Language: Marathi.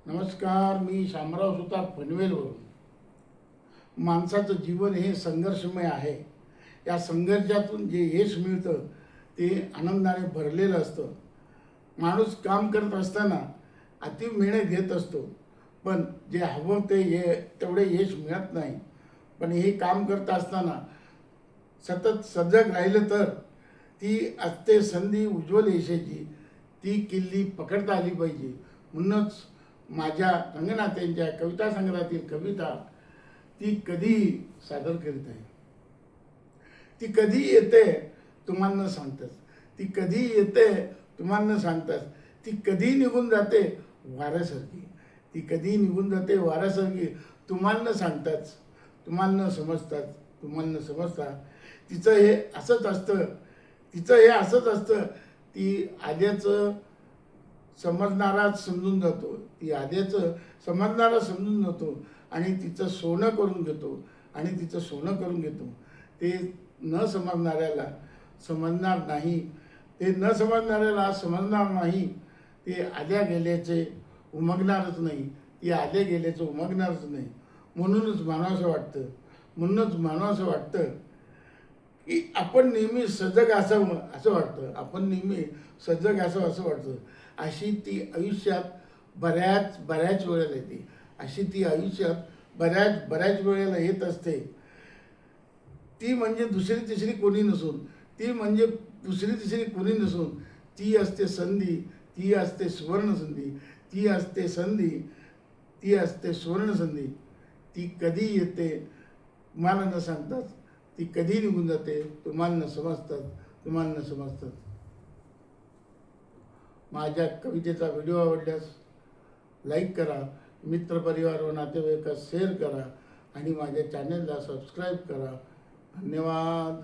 नमस्कार, मी शामराव सुतार पनवेलवरून. माणसाचं जीवन हे संघर्षमय आहे. या संघर्षातून जे यश मिळतं ते आनंदाने भरलेलं असतं. माणूस काम करत असताना अति मेहनत घेत असतो, पण जे हवं ते तेवढे यश मिळत नाही. पण हे काम करत असताना सतत सजग राहिलं तर ती असते संधी उज्ज्वल यशाची, ती किल्ली पकडता आली पाहिजे. म्हणूनच माझ्या रंगनाथ्यांच्या कविता संग्रहातील कविता ती कधीही सादर करीत आहे. ती कधी येते तुम्हाला न सांगताच, ती कधी येते तुम्हाला न सांगताच, ती कधी निघून जाते वाऱ्यासारखी, ती कधी निघून जाते वाऱ्यासारखी, तुम्हाला न सांगताच, तुम्हाला न समजताच, तुम्हाला न समजता. तिचं हे असंच असतं, तिचं हे असंच असतं. ती आद्याचं समजणारा समजून जातो, ती आद्याचं समजणारा समजून जातो आणि तिचं सोनं करून घेतो आणि तिचं सोनं करून घेतो. ते न समजणाऱ्याला समजणार नाही, ते न समजणाऱ्याला समजणार नाही. ते आद्या गेल्याचे उमगणारच नाही, ती आद्या गेल्याचं उमगणारच नाही. म्हणूनच म्हणावंसं वाटतं, म्हणूनच म्हणावंसं वाटतं की आपण नेहमी सजग असावं असं वाटतं, आपण नेहमी सजग असावं असं वाटतं. अशी ती आयुष्यात बऱ्याच वेळेला येते, अशी ती आयुष्यात बऱ्याच वेळेला येत असते. ती म्हणजे दुसरी तिसरी कोणी नसून, ती म्हणजे दुसरी तिसरी कोणी नसून, ती असते संधी, ती असते सुवर्ण संधी, ती असते संधी, ती असते सुवर्ण संधी. ती कधी येते तुम्हाला न सांगतात, ती कधी निघून जाते तुम्हाला न समजतात, तुम्हाला न समजतात. माझ्या कवितेचा व्हिडिओ आवडल्यास लाईक करा, मित्रपरिवार व नातेवाईकास शेअर करा आणि माझ्या चॅनलला सबस्क्राईब करा. धन्यवाद.